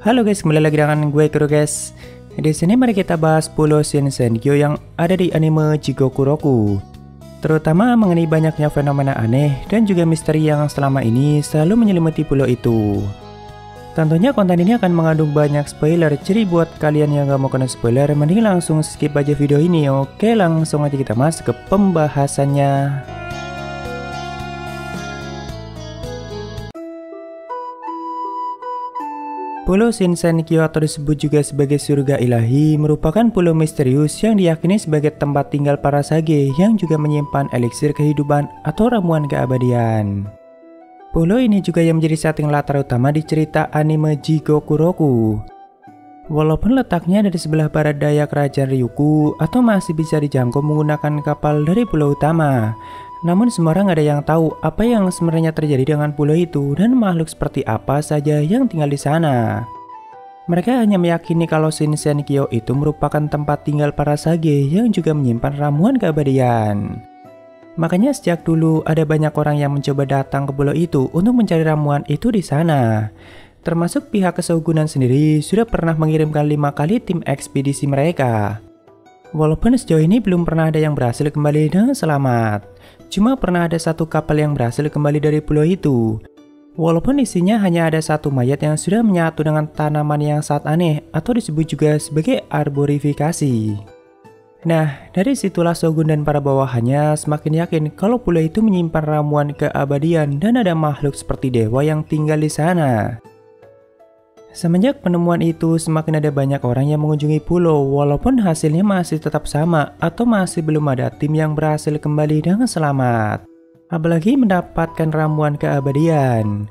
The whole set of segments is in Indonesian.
Halo guys, kembali lagi dengan gue Kuro guys. Di sini mari kita bahas Pulau Shinsenkyo yang ada di anime Jigoku Roku. Terutama mengenai banyaknya fenomena aneh dan juga misteri yang selama ini selalu menyelimuti pulau itu. Tentunya konten ini akan mengandung banyak spoiler, jadi buat kalian yang gak mau kena spoiler, mending langsung skip aja video ini. Oke, langsung aja kita masuk ke pembahasannya. Pulau Shinsenkyo atau disebut juga sebagai surga ilahi merupakan pulau misterius yang diyakini sebagai tempat tinggal para sage yang juga menyimpan eliksir kehidupan atau ramuan keabadian. Pulau ini juga yang menjadi setting latar utama di cerita anime Jigoku Roku. Walaupun letaknya ada di sebelah barat daya kerajaan Ryukyu atau masih bisa dijangkau menggunakan kapal dari pulau utama, namun semua orang ada yang tahu apa yang sebenarnya terjadi dengan pulau itu dan makhluk seperti apa saja yang tinggal di sana. Mereka hanya meyakini kalau Shinsenkyo itu merupakan tempat tinggal para sage yang juga menyimpan ramuan keabadian. Makanya sejak dulu ada banyak orang yang mencoba datang ke pulau itu untuk mencari ramuan itu di sana. Termasuk pihak kesogunan sendiri sudah pernah mengirimkan 5 kali tim ekspedisi mereka. Walaupun sejauh ini belum pernah ada yang berhasil kembali dengan selamat. Cuma pernah ada satu kapal yang berhasil kembali dari pulau itu. Walaupun isinya hanya ada satu mayat yang sudah menyatu dengan tanaman yang sangat aneh atau disebut juga sebagai arborifikasi. Nah, dari situlah Shogun dan para bawahannya semakin yakin kalau pulau itu menyimpan ramuan keabadian dan ada makhluk seperti dewa yang tinggal di sana. Semenjak penemuan itu, semakin ada banyak orang yang mengunjungi pulau walaupun hasilnya masih tetap sama atau masih belum ada tim yang berhasil kembali dengan selamat. Apalagi mendapatkan ramuan keabadian.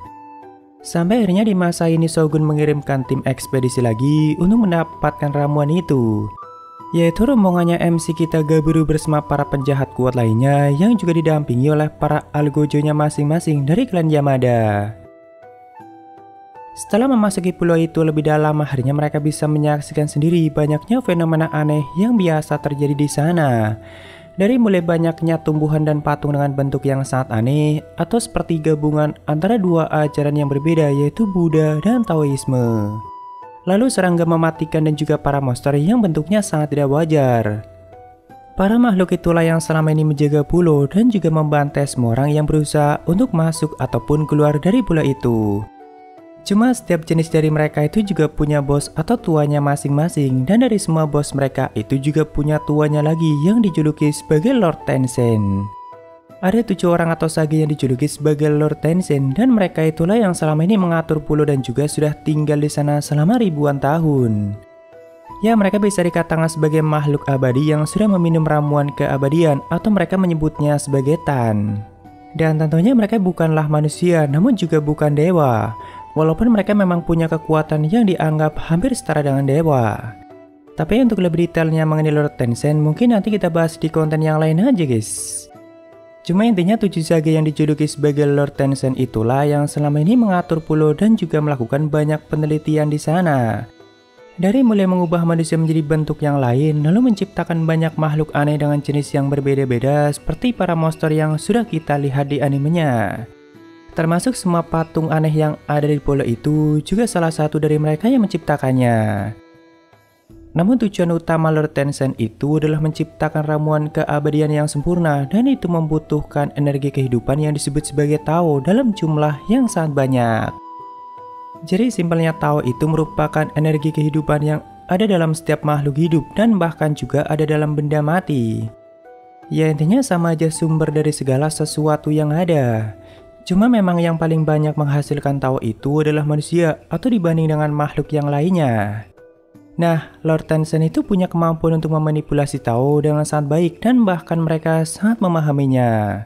Sampai akhirnya di masa ini Shogun mengirimkan tim ekspedisi lagi untuk mendapatkan ramuan itu. Yaitu rombongannya MC Kitagaburo bersama para penjahat kuat lainnya yang juga didampingi oleh para algojonya masing-masing dari klan Yamada. Setelah memasuki pulau itu lebih dalam, akhirnya mereka bisa menyaksikan sendiri banyaknya fenomena aneh yang biasa terjadi di sana. Dari mulai banyaknya tumbuhan dan patung dengan bentuk yang sangat aneh, atau seperti gabungan antara dua ajaran yang berbeda yaitu Buddha dan Taoisme. Lalu serangga mematikan dan juga para monster yang bentuknya sangat tidak wajar. Para makhluk itulah yang selama ini menjaga pulau dan juga membantai semua orang yang berusaha untuk masuk ataupun keluar dari pulau itu. Cuma setiap jenis dari mereka itu juga punya bos atau tuannya masing-masing, dan dari semua bos mereka itu juga punya tuannya lagi yang dijuluki sebagai Lord Tenshin. Ada 7 orang atau sage yang dijuluki sebagai Lord Tenshin, dan mereka itulah yang selama ini mengatur pulau dan juga sudah tinggal di sana selama ribuan tahun. Ya, mereka bisa dikatakan sebagai makhluk abadi yang sudah meminum ramuan keabadian atau mereka menyebutnya sebagai Tan. Dan tentunya mereka bukanlah manusia namun juga bukan dewa. Walaupun mereka memang punya kekuatan yang dianggap hampir setara dengan dewa. Tapi untuk lebih detailnya mengenai Lord Tenshin mungkin nanti kita bahas di konten yang lain aja guys. Cuma intinya 7 sage yang dijuluki sebagai Lord Tenshin itulah yang selama ini mengatur pulau dan juga melakukan banyak penelitian di sana. Dari mulai mengubah manusia menjadi bentuk yang lain, lalu menciptakan banyak makhluk aneh dengan jenis yang berbeda-beda seperti para monster yang sudah kita lihat di animenya. Termasuk semua patung aneh yang ada di pulau itu juga salah satu dari mereka yang menciptakannya. Namun tujuan utama Lord Tenshin itu adalah menciptakan ramuan keabadian yang sempurna dan itu membutuhkan energi kehidupan yang disebut sebagai Tao dalam jumlah yang sangat banyak. Jadi simpelnya Tao itu merupakan energi kehidupan yang ada dalam setiap makhluk hidup dan bahkan juga ada dalam benda mati. Ya intinya sama aja sumber dari segala sesuatu yang ada. Cuma memang yang paling banyak menghasilkan Tao itu adalah manusia atau dibanding dengan makhluk yang lainnya. Nah, Lord Tenshin itu punya kemampuan untuk memanipulasi Tao dengan sangat baik dan bahkan mereka sangat memahaminya.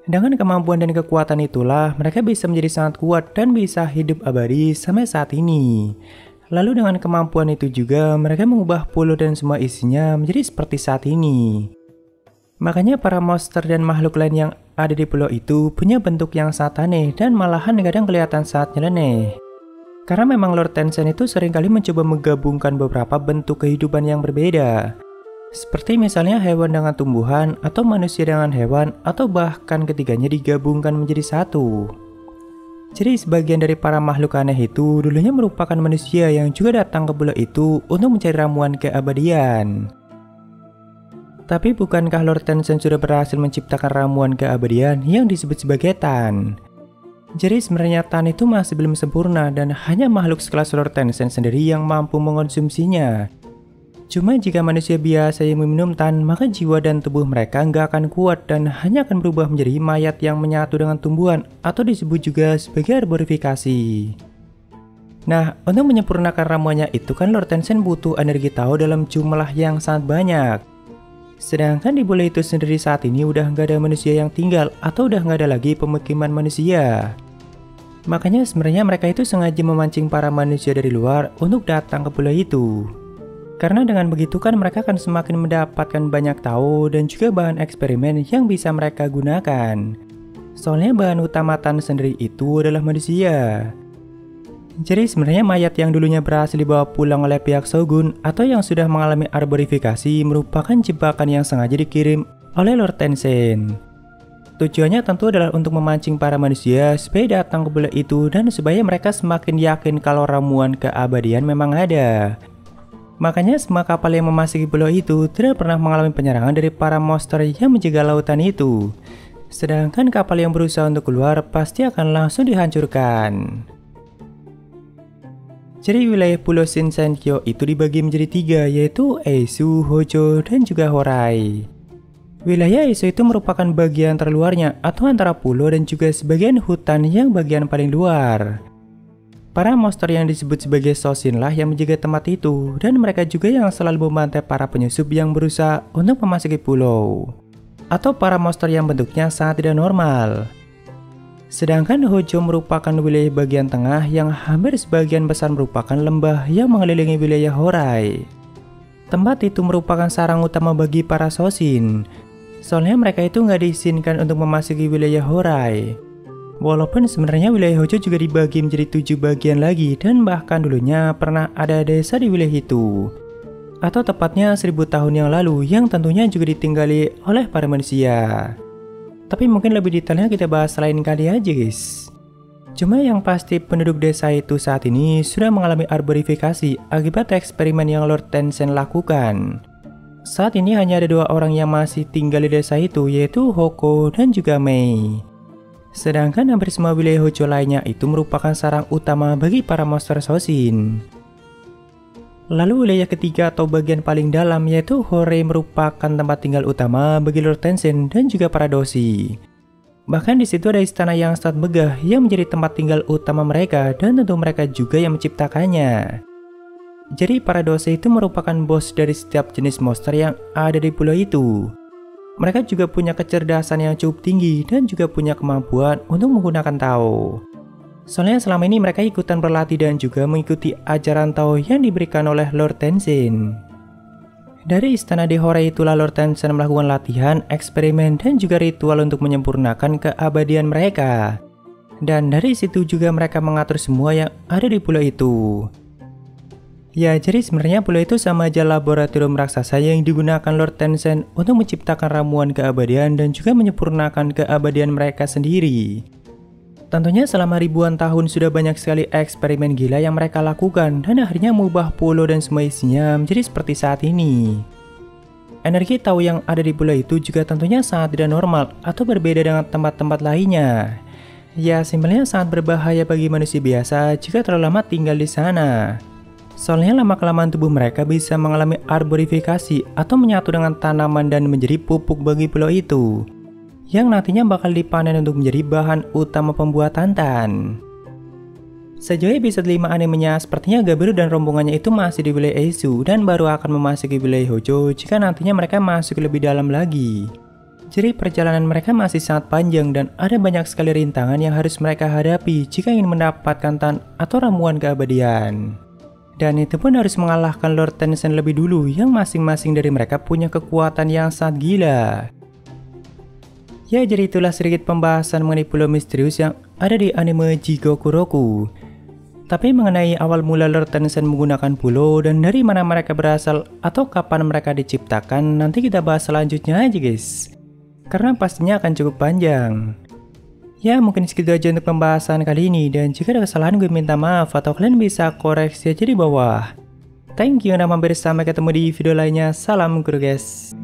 Dengan kemampuan dan kekuatan itulah mereka bisa menjadi sangat kuat dan bisa hidup abadi sampai saat ini. Lalu dengan kemampuan itu juga mereka mengubah pulau dan semua isinya menjadi seperti saat ini. Makanya para monster dan makhluk lain yang ada di pulau itu punya bentuk yang sangat aneh dan malahan kadang kelihatan sangat nyeleneh. Karena memang Lord Tenshin itu seringkali mencoba menggabungkan beberapa bentuk kehidupan yang berbeda. Seperti misalnya hewan dengan tumbuhan atau manusia dengan hewan atau bahkan ketiganya digabungkan menjadi satu. Jadi sebagian dari para makhluk aneh itu dulunya merupakan manusia yang juga datang ke pulau itu untuk mencari ramuan keabadian. Tapi bukankah Lord Tensen sudah berhasil menciptakan ramuan keabadian yang disebut sebagai Tan? Jadi sebenarnya Tan itu masih belum sempurna dan hanya makhluk sekelas Lord Tensen sendiri yang mampu mengonsumsinya. Cuma jika manusia biasa yang meminum Tan, maka jiwa dan tubuh mereka nggak akan kuat dan hanya akan berubah menjadi mayat yang menyatu dengan tumbuhan atau disebut juga sebagai arborifikasi. Nah, untuk menyempurnakan ramuannya itu kan Lord Tensen butuh energi Tao dalam jumlah yang sangat banyak. Sedangkan di bule itu sendiri saat ini udah nggak ada manusia yang tinggal atau udah nggak ada lagi pemukiman manusia. Makanya sebenarnya mereka itu sengaja memancing para manusia dari luar untuk datang ke pulau itu. Karena dengan begitu kan mereka akan semakin mendapatkan banyak tahu dan juga bahan eksperimen yang bisa mereka gunakan. Soalnya bahan utama Tan sendiri itu adalah manusia. Jadi sebenarnya mayat yang dulunya berhasil dibawa pulang oleh pihak Shogun atau yang sudah mengalami arborifikasi merupakan jebakan yang sengaja dikirim oleh Lord Tensen. Tujuannya tentu adalah untuk memancing para manusia supaya datang ke pulau itu dan supaya mereka semakin yakin kalau ramuan keabadian memang ada. Makanya semua kapal yang memasuki pulau itu tidak pernah mengalami penyerangan dari para monster yang menjaga lautan itu. Sedangkan kapal yang berusaha untuk keluar pasti akan langsung dihancurkan. Jadi wilayah Pulau Shinsenkyo itu dibagi menjadi 3, yaitu Eisu, Hojo, dan juga Horai. Wilayah Eisu itu merupakan bagian terluarnya atau antara pulau dan juga sebagian hutan yang bagian paling luar. Para monster yang disebut sebagai Shoshin lah yang menjaga tempat itu, dan mereka juga yang selalu membantai para penyusup yang berusaha untuk memasuki pulau. Atau para monster yang bentuknya sangat tidak normal. Sedangkan Hojo merupakan wilayah bagian tengah yang hampir sebagian besar merupakan lembah yang mengelilingi wilayah Horai. Tempat itu merupakan sarang utama bagi para Shoshin. Soalnya mereka itu nggak diizinkan untuk memasuki wilayah Horai. Walaupun sebenarnya wilayah Hojo juga dibagi menjadi 7 bagian lagi dan bahkan dulunya pernah ada desa di wilayah itu. Atau tepatnya 1000 tahun yang lalu yang tentunya juga ditinggali oleh para manusia. Tapi mungkin lebih detailnya kita bahas lain kali aja guys. Cuma yang pasti penduduk desa itu saat ini sudah mengalami arborifikasi akibat eksperimen yang Lord Tensen lakukan. Saat ini hanya ada 2 orang yang masih tinggal di desa itu, yaitu Hoko dan juga Mei. Sedangkan hampir semua wilayah Hojo lainnya itu merupakan sarang utama bagi para monster Shoshin. Lalu wilayah ketiga atau bagian paling dalam yaitu Horai merupakan tempat tinggal utama bagi Lord Tensen dan juga para doshi. Bahkan di situ ada istana yang sangat megah yang menjadi tempat tinggal utama mereka dan tentu mereka juga yang menciptakannya. Jadi para doshi itu merupakan bos dari setiap jenis monster yang ada di pulau itu. Mereka juga punya kecerdasan yang cukup tinggi dan juga punya kemampuan untuk menggunakan Tao. Soalnya selama ini mereka ikutan berlatih dan juga mengikuti ajaran Tao yang diberikan oleh Lord Tensen. Dari istana di Horai itulah Lord Tensen melakukan latihan, eksperimen, dan juga ritual untuk menyempurnakan keabadian mereka. Dan dari situ juga mereka mengatur semua yang ada di pulau itu. Ya, jadi sebenarnya pulau itu sama aja laboratorium raksasa yang digunakan Lord Tensen untuk menciptakan ramuan keabadian dan juga menyempurnakan keabadian mereka sendiri. Tentunya selama ribuan tahun sudah banyak sekali eksperimen gila yang mereka lakukan dan akhirnya mengubah pulau dan semua isinya menjadi seperti saat ini. Energi Tao yang ada di pulau itu juga tentunya sangat tidak normal atau berbeda dengan tempat-tempat lainnya. Ya, simpelnya sangat berbahaya bagi manusia biasa jika terlalu lama tinggal di sana. Soalnya lama-kelamaan tubuh mereka bisa mengalami arborifikasi atau menyatu dengan tanaman dan menjadi pupuk bagi pulau itu, yang nantinya bakal dipanen untuk menjadi bahan utama pembuatan Tan. Sejauh episode 5 animenya, sepertinya Gabiru dan rombongannya itu masih di wilayah Eisu dan baru akan memasuki wilayah Hojo jika nantinya mereka masuk lebih dalam lagi. Jadi perjalanan mereka masih sangat panjang dan ada banyak sekali rintangan yang harus mereka hadapi jika ingin mendapatkan Tan atau ramuan keabadian. Dan itu pun harus mengalahkan Lord Tensen lebih dulu yang masing-masing dari mereka punya kekuatan yang sangat gila. Ya, jadi itulah sedikit pembahasan mengenai pulau misterius yang ada di anime Jigoku Roku. Tapi mengenai awal mula Lord Tensen menggunakan pulau dan dari mana mereka berasal atau kapan mereka diciptakan, nanti kita bahas selanjutnya aja guys. Karena pastinya akan cukup panjang. Ya mungkin segitu aja untuk pembahasan kali ini, dan jika ada kesalahan gue minta maaf atau kalian bisa koreksi aja di bawah. Thank you udah mampir, sampai ketemu di video lainnya. Salam guru guys.